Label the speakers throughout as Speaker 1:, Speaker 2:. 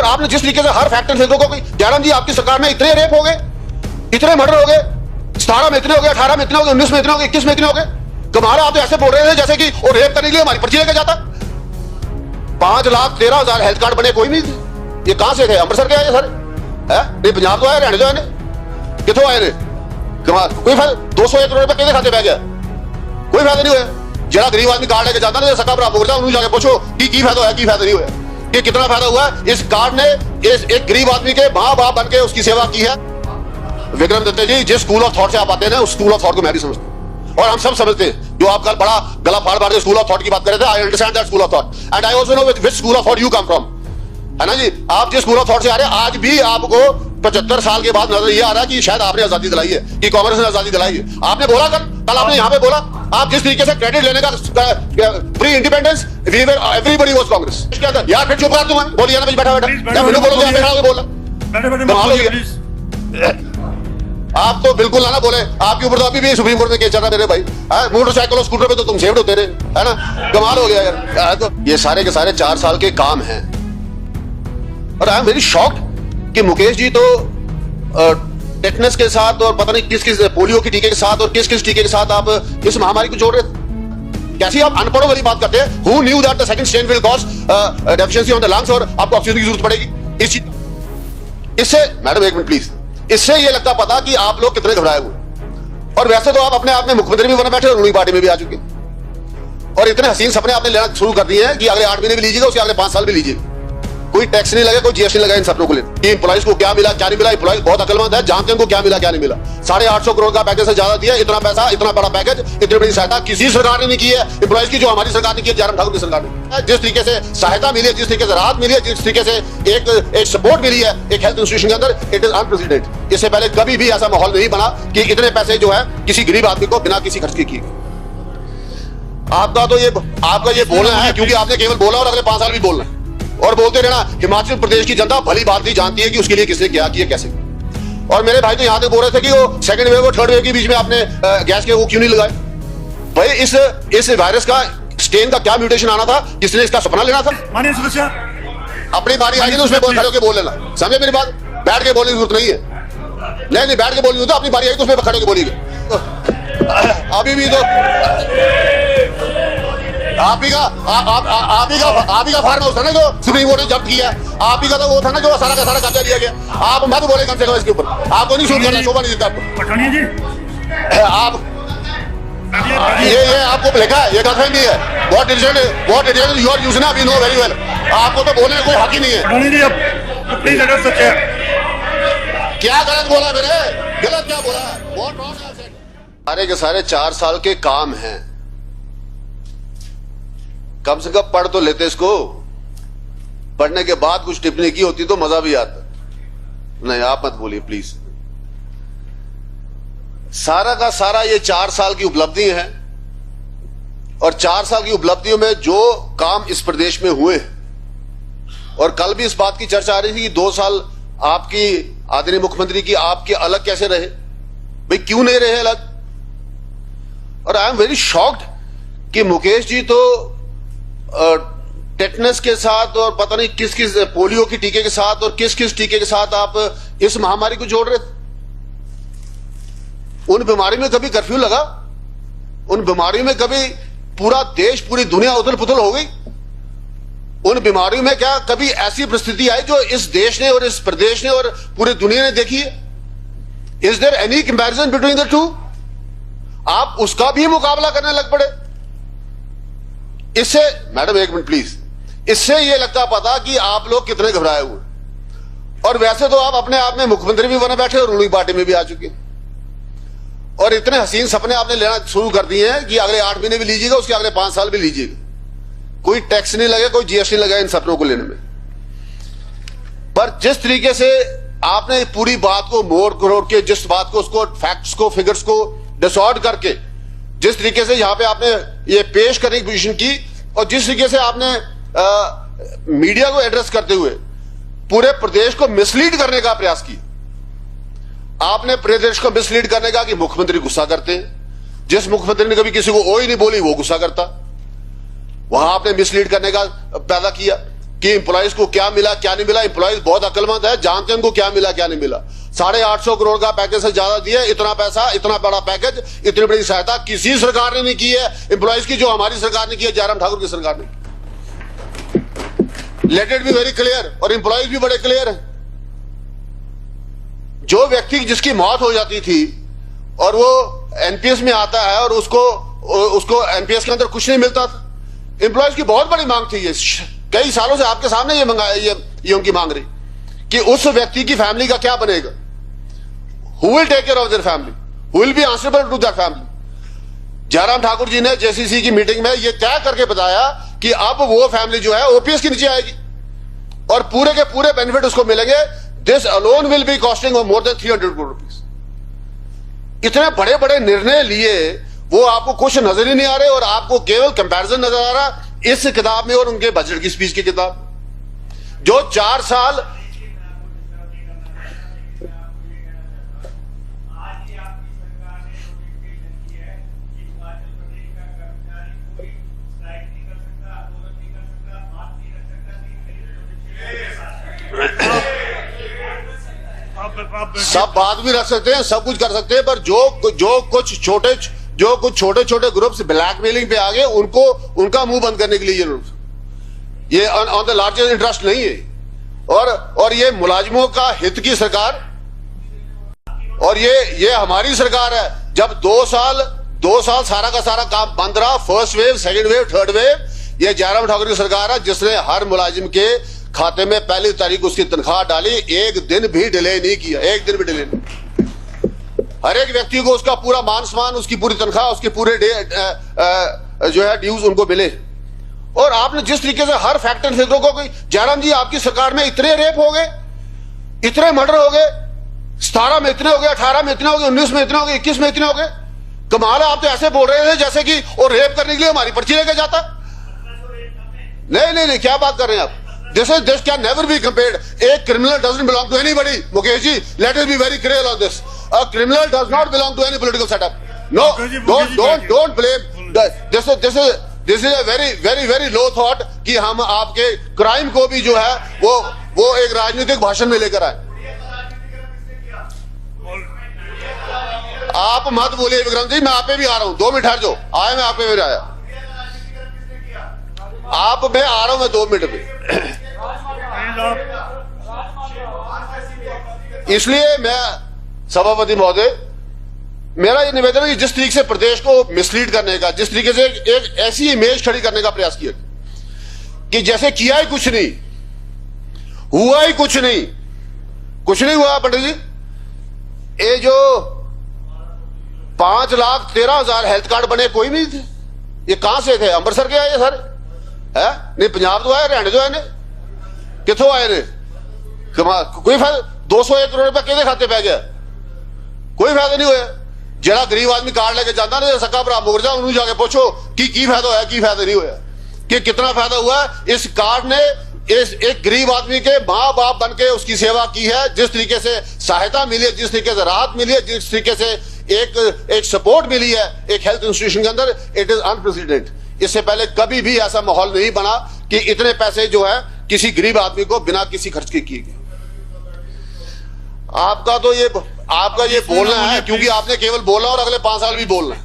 Speaker 1: और आपने जिस तरीके से हर फैक्टर से देखो, जयराम जी आपकी सरकार में इतने रेप हो गए, इतने मर्डर हो गए, 17 में इतने हो गए, 18 में इतने हो गए, 19 में इतने हो गए, 21 में इतने हो गए। कमाल, आप तो ऐसे बोल रहे थे जैसे कि वो रेप करने के लिए हमारी पर्ची लेके जाता। 5,13,000 हेल्थ कार्ड बने, कोई नहीं थे। ये कहां से थे? अमृतसर के आए सर? है पंजाब तो आए, रहने दो आए, कितों आए? कमाल, कोई फायदा? 201 करोड़ रुपए किसके खाते बह गया? कोई फायदा नहीं हुआ। जरा गरीब आदमी कार्ड लेके जाता ना, सका बराबर बोलता, उन्हें जाके पूछो कि फायदा हुआ, की फायदा नहीं हुआ, कि कितना फायदा हुआ। इस कार्ड ने एक गरीब आदमी के माँ बाप बन के उसकी सेवा की है। विक्रम दत्ते जी, जिस स्कूल ऑफ थॉट से आप आते हैं ना, उस स्कूल ऑफ थॉट को मैं भी समझता हूं और हम सब समझते हैं। जो आप कल बड़ा गला फाड़ फाड़ के स्कूल ऑफ थॉट की बात कर रहे थे, I understand that school of thought and I also know which school of thought you come from, है ना जी। आप जिस स्कूल ऑफ थॉट से आ रहे हैं, आज भी आपको 75 साल के बाद नजर ये आ रहा है कि शायद आपने आजादी दिलाई है, कि कांग्रेस ने आजादी दिलाई है। आपने बोला कल आपने यहाँ पे बोला, आप जिस तरीके से क्रेडिट लेने का pre independence everybody was Congress. क्या था यार? फिर चुप कर तुम, बोलिए ना, बैठा बैठा बोला। आप तो बिल्कुल ना बोले, आपके ऊपर तो अभी भी सुप्रीम कोर्ट में केस चल रहा है मेरे भाई। मोटरसाइकिल और स्कूटर पे तो तुम सेफ्ड होते रहे, है ना? कमाल हो गया यार। तो ये सारे के सारे 4 साल के काम हैं और आई एम वेरी शॉक्ड कि मुकेश जी तो टेटनस के साथ और पता नहीं किस किस पोलियो के टीके के साथ और किस किस टीके के साथ आप इस महामारी को जोड़ रहे थे। कैसी आप अनपढ़ों वाली बात करते हैं? Who knew that the second strain will cause deficiency on the lungs और आपको ऑक्सीजन की जरूरत पड़ेगी। इससे मैडम एक मिनट प्लीज, इससे ये लगता पता कि आप लोग कितने घबराए हुए। और वैसे तो आप अपने आप में मुख्यमंत्री भी बना बैठे और रूलिंग पार्टी में भी आ चुके और इतने हसीन सपने आपने लेना शुरू कर दिए हैं कि अगले 8 महीने भी लीजिएगा, उसके अगले 5 साल भी लीजिएगा। कोई टैक्स नहीं लगा, कोई जीएसटी लगा इन सपनों को लेकर कि एम्प्लॉइज को क्या मिला क्या नहीं मिला। एम्प्लॉइज बहुत अकलमंद है, जानते हैं उनको क्या मिला क्या नहीं मिला। 850 करोड़ का पैकेज से ज्यादा दिया, इतना पैसा, इतना बड़ा पैकेज, इतनी बड़ी सहायता किसी सरकार ने नहीं की है एम्प्लॉइज की, जो हमारी सरकार ने की है, जयराम ठाकुर की सरकार ने। जिस तरीके से सहायता मिली है, जिस तरीके से राहत मिली है, जिस तरीके से एक सपोर्ट मिली है एक हेल्थ इंस्टीट्यूशन के अंदर, इट इज अनप्रेसिडेंटेड। इससे पहले कभी भी ऐसा माहौल नहीं बना कि इतने पैसे जो है किसी गरीब आदमी को बिना किसी खर्च के किए। आपका ये बोलना है क्योंकि आपने केवल बोला और अगले 5 साल भी बोलना है और बोलते रहना। हिमाचल प्रदेश की जनता भली बात नहीं जानती है कि उसके लिए किसने क्या किया, कैसे। और मेरे भाई तो यहाँ तक बोल रहे थे कि वो सेकंड वेव और थर्ड वेव के बीच में आपने गैस के वो क्यों नहीं लगाए? भाई इस वायरस का स्टेन का क्या म्यूटेशन आना था, किसने इसका सपना लेना था?
Speaker 2: माननीय सदस्य,
Speaker 1: अपनी बारी आएगी तो उसमें खड़े होकर बोल लेना, समझे मेरी बात? बैठ के बोलने की जरूरत नहीं है। नहीं बैठ के बोलनी होती, अपनी बारी आएगी तो उसमें खड़े होकर बोलिएगा। अभी भी तो आप ही का फार्म हाउस था ना जो सुप्रीम कोर्ट ने जब्त किया, आप ही का तो वो था ना जो सारा का सारा कब्जा लिया गया। आप मत बोले कम से कम इसके ऊपर, आपको नहीं शोभा नहीं देता आपको।
Speaker 2: पठानिया जी,
Speaker 1: आप ये आपको लिखा है, ये गलतफहमी है। What decision you are using we know very well. आपको तो बोलने कोई हक ही नहीं है।
Speaker 2: पठानिया जी, अब प्लीज एड्रेस द चेयर।
Speaker 1: क्या गलत बोला मैंने? गलत क्या बोला? What wrong I said? सारे के सारे 4 साल के काम हैं, कम से कम पढ़ तो लेते इसको। पढ़ने के बाद कुछ टिप्पणी की होती तो मजा भी आता। नहीं आप मत बोलिए प्लीज। सारा का सारा ये 4 साल की उपलब्धि है और 4 साल की उपलब्धियों में जो काम इस प्रदेश में हुए, और कल भी इस बात की चर्चा आ रही थी कि 2 साल आपकी आदरणीय मुख्यमंत्री की आपके अलग कैसे रहे? भाई क्यों नहीं रहे अलग? और आई एम वेरी शॉक्ड कि मुकेश जी तो टेटनस के साथ और पता नहीं किस किस पोलियो के टीके के साथ और किस किस टीके के साथ आप इस महामारी को जोड़ रहे थे। उन बीमारी में कभी कर्फ्यू लगा? उन बीमारियों में कभी पूरा देश पूरी दुनिया उथल पुथल हो गई? उन बीमारियों में क्या कभी ऐसी परिस्थिति आई जो इस देश ने और इस प्रदेश ने और पूरी दुनिया ने देखी है? Is there any comparison between the two? आप उसका भी मुकाबला करने लग पड़े। इससे मैडम एक मिनट प्लीज, इससे यह लगता पता कि आप लोग कितने घबराए हुए। और वैसे तो आप अपने आप में मुख्यमंत्री भी बने बैठे और रूलिंग पार्टी में भी आ चुके और इतने हसीन सपने आपने लेना शुरू कर दिए हैं कि अगले 8 महीने भी लीजिएगा, उसके अगले 5 साल भी लीजिएगा। कोई टैक्स नहीं लगे, कोई जीएसटी लगा इन सपनों को लेने में। पर जिस तरीके से आपने पूरी बात को मोड़ करोड़ के, जिस बात को उसको फैक्ट्स को फिगर्स को डिसऑर्ड करके जिस तरीके से यहां पे आपने ये पेश करने की पोजीशन की और जिस तरीके से आपने मीडिया को एड्रेस करते हुए पूरे प्रदेश को मिसलीड करने का प्रयास किया। आपने प्रदेश को मिसलीड करने का कि मुख्यमंत्री गुस्सा करते हैं। जिस मुख्यमंत्री ने कभी किसी को ओ ही नहीं बोली वो गुस्सा करता, वहां आपने मिसलीड करने का पैदा किया। कि एम्प्लॉइज को क्या मिला क्या नहीं मिला। एम्प्लॉइज बहुत अक्लमंद है, जानते हैं उनको क्या मिला क्या नहीं मिला। 850 करोड़ का पैकेज से ज्यादा दिया, इतना पैसा, इतना बड़ा पैकेज, इतनी बड़ी सहायता किसी सरकार ने नहीं की है एम्प्लॉइज की, जो हमारी सरकार ने की है, जयराम ठाकुर की सरकार ने। Let it be very clear. और एम्प्लॉइज भी बड़े क्लियर हैं। जो व्यक्ति जिसकी मौत हो जाती थी और वो एनपीएस में आता है और उसको एनपीएस के अंदर कुछ नहीं मिलता था, एम्प्लॉइज की बहुत बड़ी मांग थी। ये कई सालों से आपके सामने ये मंगाया, ये उनकी मांग रही कि उस व्यक्ति की फैमिली का क्या बनेगा, who will take care of their family, who will be answerable to that family. Jairam Thakur ji ने जेसीसी की मीटिंग में ये तय करके बताया कि अब वो फैमिली जो है ओपीएस के नीचे आएगी और पूरे के पूरे बेनिफिट उसको मिलेंगे। This alone will be costing more than 300 crore rupees. इतने बड़े बड़े निर्णय लिए, वो आपको कुछ नजर ही नहीं आ रहे और आपको केवल कंपैरिजन नजर आ रहा इस किताब में और उनके बजट की स्पीच की किताब, जो 4 साल सब बात भी रख सकते हैं, सब कुछ कर सकते हैं, पर जो कुछ छोटे छोटे ग्रुप्स ब्लैकमेलिंग पे आ गए, उनका मुंह बंद करने के लिए ये ऑन द लार्जेस्ट इंटरेस्ट नहीं है। और ये मुलाजिमों का हित की सरकार, और ये हमारी सरकार है। जब 2 साल सारा का सारा काम बंद रहा, first wave, second wave, third wave, ये जयराम ठाकुर की सरकार है जिसने हर मुलाजिम के खाते में पहली तारीख उसकी तनख्वाह डाली, एक दिन भी डिले नहीं किया, एक दिन भी डिले नहीं। हर एक व्यक्ति को उसका पूरा मान सम्मान, उसकी पूरी तनख्वाह, उसके पूरे जो है ड्यूज उनको मिले। और आपने जिस तरीके से हर फैक्ट एंड फिगरों को, जयराम जी आपकी सरकार में इतने रेप हो गए, इतने मर्डर हो गए, 17 में इतने हो गए, 18 में इतने हो गए, 19 में इतने हो गए, 21 में इतने हो गए। कमाल है, आप तो ऐसे बोल रहे थे जैसे कि वो रेप करने के लिए हमारी पर्ची लेके जाता। नहीं, क्या बात कर रहे हैं आप? This can never be compared. A criminal doesn't belong to anybody. Mukesh ji, let us be very clear on this. A criminal does not belong to any political setup. No, don't blame. This is a very low thought कि हम आपके crime को भी जो है वो एक राजनीतिक भाषण में लेकर आए। आप मत बोलिए विक्रम जी, मैं आप पे भी आ रहा हूं, 2 मिनट ठहर जाओ। आया, मैं आप पे भी आया, आप मैं आ रहा हूं, मैं 2 मिनट पे। इसलिए मैं सभापति महोदय, मेरा ये निवेदन है कि जिस तरीके से प्रदेश को मिसलीड करने का, जिस तरीके से एक ऐसी इमेज खड़ी करने का प्रयास किया कि जैसे किया ही कुछ नहीं, हुआ ही कुछ नहीं हुआ। पंडित जी, ये जो 5,13,000 हेल्थ कार्ड बने, कोई नहीं थे। ये कहां से थे? अमृतसर के आए ये सारे? है नहीं, पंजाब तो आए, हरियाणा जो आए ने, कितों आए ने? कोई फायदा? 201 करोड़ रुपया किहदे खाते पै गया? कोई फायदा नहीं होया। जरा गरीब आदमी कार्ड लेके जाता ना, सक्का भरा मुकर जा, उन्होंने जाके पूछो कि फायदा होया, की फायदा नहीं होया, कि कितना फायदा हुआ। इस कार्ड ने एक गरीब आदमी के माँ बाप बन के उसकी सेवा की है। जिस तरीके से सहायता मिली है, जिस तरीके से राहत मिली है, जिस तरीके से एक सपोर्ट मिली है एक हेल्थ इंस्टीट्यूशन के अंदर, इट इज अनप्रेसिडेंटेड। इससे पहले कभी भी ऐसा माहौल नहीं बना कि इतने पैसे जो है किसी गरीब आदमी को बिना किसी खर्च के किए गए। आपका ये बोलना है क्योंकि आपने केवल बोला और अगले 5 साल भी बोलना है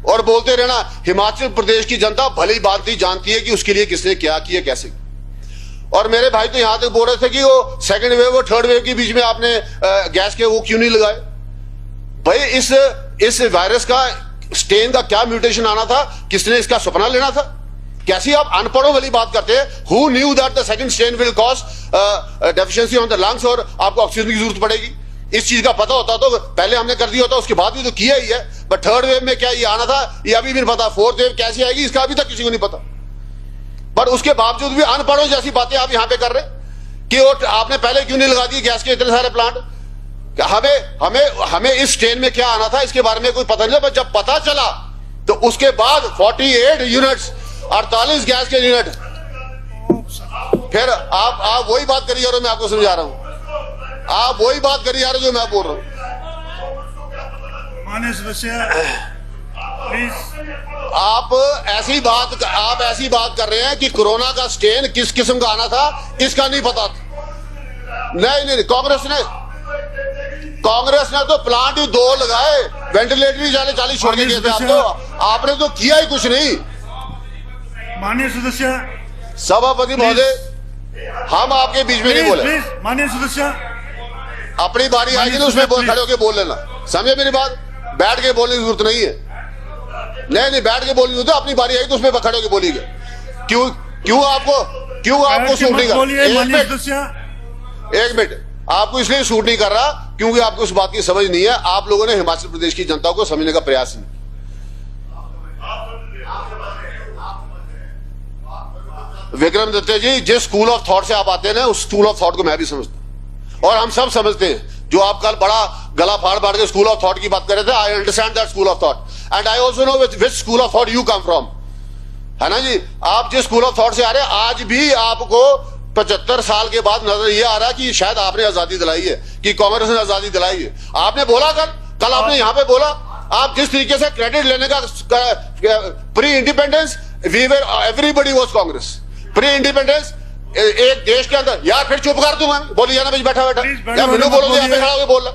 Speaker 1: और बोलते रहना। हिमाचल प्रदेश की जनता भली भांति जानती है कि उसके लिए किसने क्या किया, कैसे। और मेरे भाई तो यहां तक बोल रहे थे कि वो सेकंड वेव और थर्ड वेव के बीच में आपने गैस के वो क्यों नहीं लगाए? भाई इस वायरस का स्टेन का क्या म्यूटेशन आना था, किसने इसका सपना लेना था? कैसी आप अनपढ़ों वाली बात करते हैं? Who knew that the second strain will cause deficiency on the lungs और आपको ऑक्सीजन की जरूरत पड़ेगी? इस चीज का पता होता तो पहले हमने कर दिया होता, उसके बाद भी तो किया ही है। बट थर्ड वेव में क्या ये आना था, ये अभी भी नहीं पता। फोर्थ वेव कैसी आएगी इसका अभी तक किसी को नहीं पता। पर उसके बावजूद भी अनपढ़ों जैसी बातें आप यहां पे कर रहे कि वो आपने पहले क्यों नहीं लगा दिए गैस के इतने सारे प्लांट? हमें इस स्ट्रेन में क्या आना था इसके बारे में कोई पता नहीं। पर जब पता चला तो उसके बाद 48 यूनिट्स, 48 गैस के यूनिट, फिर आप वही बात करिए और मैं आपको समझा रहा हूं। आप वही बात करिए यार जो मैं बोल रहा हूं।
Speaker 2: माननीय सदस्य प्लीज।
Speaker 1: आप ऐसी बात कर रहे हैं कि कोरोना का स्टेन किस किस्म का आना था इसका नहीं पता था। नहीं, कांग्रेस ने तो प्लांट ही 2 लगाए, वेंटिलेटर ही 40 छोड़ के गए थे। आपने तो किया ही कुछ नहीं।
Speaker 2: माननीय सदस्य,
Speaker 1: सभापति महोदय, हम आपके बीच में नहीं बोले।
Speaker 2: प्लीज माननीय सदस्य,
Speaker 1: अपनी बारी आएगी ना उसमें खड़े होकर बोल लेना, समझे मेरी बात? बैठ के बोलने की जरूरत नहीं है। नहीं, बैठ के बोलनी होती, अपनी बारी आएगी तो उसमें खड़े होकर बोलिएगा। क्यों आपको सूट नहीं कर रहा? एक मिनट, आपको इसलिए सूट नहीं कर रहा क्योंकि आपको उस बात की समझ नहीं है। आप लोगों ने हिमाचल प्रदेश की जनता को समझने का प्रयास नहीं। विक्रम दत्ते जी, जिस स्कूल ऑफ थॉट से आप आते हैं ना, उस स्कूल ऑफ थॉट को मैं भी समझता हूं और हम सब समझते हैं। जो आप कल बड़ा गला फाड़ के स्कूल ऑफ थॉट की बात कर रहे थे, I understand that school of thought and I also know which school of thought you come from, है ना जी? आप जिस स्कूल ऑफ थॉट से आ रहे हैं, आज भी आपको 75 साल के बाद नजर ये आ रहा है कि शायद आपने आजादी दिलाई है, कि कांग्रेस ने आजादी दिलाई है। आपने बोला कल आपने यहां पे बोला, आप जिस तरीके से क्रेडिट लेने का pre independence we were everybody was Congress, pre independence एक देश के अंदर। यार फिर चुप कर दूं मैं, बोली जाना बीच बैठा या मैंू बोलो, यहाँ पे खड़ा होकर बोल रहा,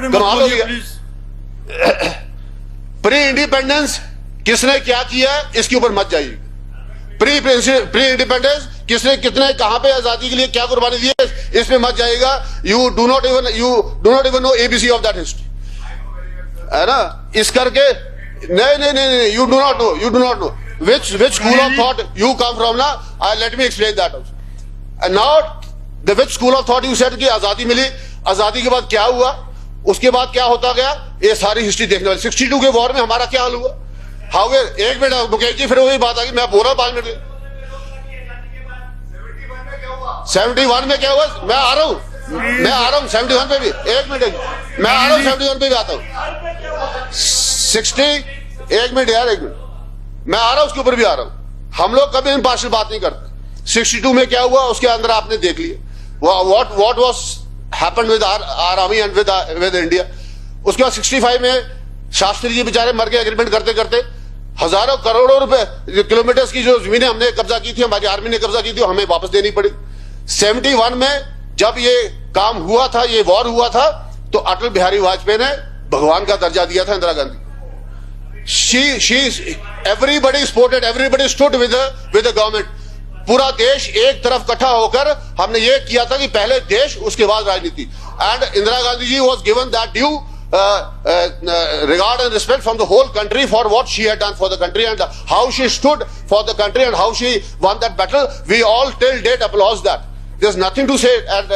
Speaker 1: कमाल हो गया। प्री इंडिपेंडेंस किसने क्या किया है इसके ऊपर मत जाइए। प्री इंडिपेंडेंस किसने कितने कहां पे आजादी के लिए क्या कुर्बानी दी है इसमें मत जाइएगा। You do not even know ABC of that history, है ना? इस करके नहीं, you do not know which school of thought you come from now. Let me explain that also. And now the which school of thought you said कि आजादी मिली, आजादी के बाद क्या हुआ, उसके बाद क्या होता गया, ये सारी हिस्ट्री देखने वाली। 62 के वॉर में हमारा क्या हाल हुआ, एक मिनट मुकेश जी, फिर वही बात आ गई, मैं बोल रहा हूं 5 मिनट। 71 में क्या हुआ, मैं आ रहा हूं 71 पे भी, एक मिनट, मैं आ रहा हूं 71 पे भी आता हूं। 60, एक मिनट यार, एक मिनट, मैं आ रहा हूं, उसके ऊपर भी आ रहा हूं। हम लोग कभी इम्पार्शियल बात नहीं करते। 62 में क्या हुआ उसके अंदर आपने देख लिया, what was happened with our army and with India. उसके बाद 65 में शास्त्री जी बेचारे मर गए एग्रीमेंट करते करते। हजारों करोड़ों रुपए किलोमीटर की जो जमीनें हमने कब्जा की थी, हमारी आर्मी ने कब्जा की थी, हमें वापस देनी पड़ी। 71 में जब ये काम हुआ था, ये वॉर हुआ था, तो अटल बिहारी वाजपेयी ने भगवान का दर्जा दिया था Indira Gandhi. Everybody supported, everybody stood with the government. पूरा देश एक तरफ इकट्ठा होकर हमने ये किया था कि पहले देश उसके बाद राजनीति। And Indira Gandhi ji was given that due regard and respect from the whole country for what she had done for the country and how she stood for the country and how she won that battle. We all till date applaud that. There's nothing to say and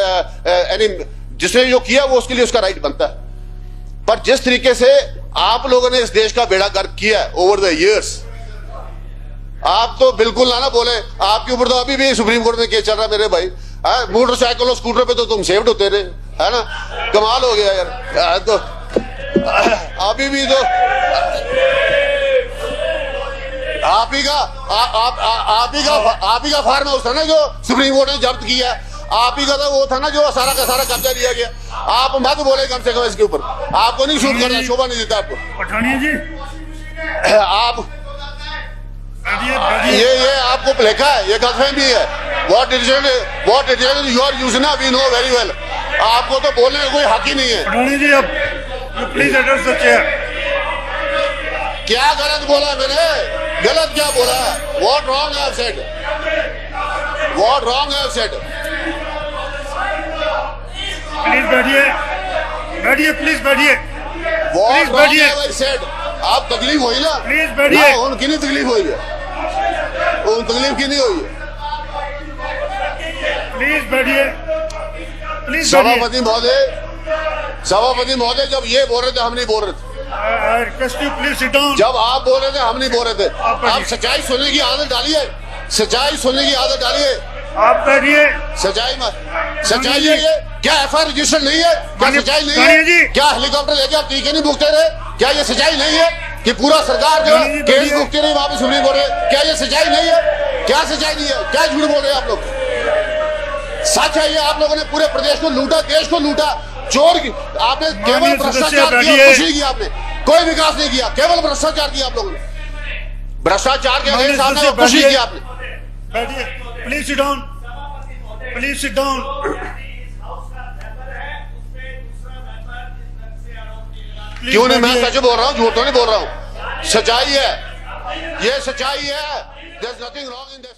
Speaker 1: जिसने जो किया वो उसके लिए उसका right बनता है। पर जिस तरीके से आप लोगों ने इस देश का बेड़ा गर्क किया ओवर द इयर्स, आप तो बिल्कुल ना बोले। आपके ऊपर तो अभी भी सुप्रीम कोर्ट में केस चल रहा है मेरे भाई। मोटरसाइकिल और स्कूटर पे तो तुम सेफ्ड होते रहे, है ना? कमाल हो गया यार। तो अभी भी तो आप ही का फार्म हाउस था ना जो सुप्रीम कोर्ट ने जब्त किया, आप ही का तो वो था ना जो सारा का सारा कब्जा लिया गया। आप मत बोले कम से कम इसके ऊपर, आपको नहीं शूट करना, शोभा नहीं देता आपको।
Speaker 2: पठानिया जी,
Speaker 1: आप ये आपको लिखा है, ये गलतफहमी है। What decision you are using we know very well. आपको तो बोलने का कोई हक ही नहीं है।
Speaker 2: पठानिया जी, अब प्लीज एड्रेस द चेयर।
Speaker 1: क्या गलत बोला मैंने? गलत क्या बोला? What wrong I have said? What wrong I have said?
Speaker 2: Please बैठिए, प्लीज बैठिए,
Speaker 1: प्लीज बैठिए। आप तकलीफ हुई ना?
Speaker 2: प्लीज बैठिए।
Speaker 1: उनकी नहीं तकलीफ हुई है, उन तकलीफ की नहीं हुई है।
Speaker 2: प्लीज बैठिए, प्लीज।
Speaker 1: सभापति महोदय जब ये बोल रहे थे हम नहीं बोल रहे थे।
Speaker 2: Please sit down.
Speaker 1: जब आप बोल रहे थे हम नहीं बोल रहे थे। आप सच्चाई सुनने की आदत डालिए, सच्चाई सुनने की आदत डालिए।
Speaker 2: आप बैठिए।
Speaker 1: सच्चाई है ये? क्या एफआईआर रजिस्टर नहीं है? क्या सच्चाई नहीं है? क्या हेलीकॉप्टर लेके आप टीके नहीं भुगते रहे? क्या ये सच्चाई नहीं है कि पूरा सरकार जो है केस भुगते रही वहां पे सुप्रीम कोर्ट में? क्या ये सच्चाई नहीं है? क्या सच्चाई नहीं है? क्या झूठ बोल रहे हैं आप लोग? सच है ये, आप लोगों ने पूरे प्रदेश को लूटा, देश को लूटा। चोर आपने केवल भ्रष्टाचार किया, कुछ नहीं किया आपने, कोई विकास नहीं किया, केवल भ्रष्टाचार किया आप लोगों ने। भ्रष्टाचार के
Speaker 2: Honorable
Speaker 1: सामने
Speaker 2: Speaker,
Speaker 1: कुछ नहीं
Speaker 2: बैठिए।
Speaker 1: किया आपने।
Speaker 2: बैठिए, please sit down, please sit down.
Speaker 1: क्यों नहीं? मैं सच बोल रहा हूँ, झूठ तो नहीं बोल रहा हूँ, सच्चाई है, ये सच्चाई है। There's nothing wrong in this.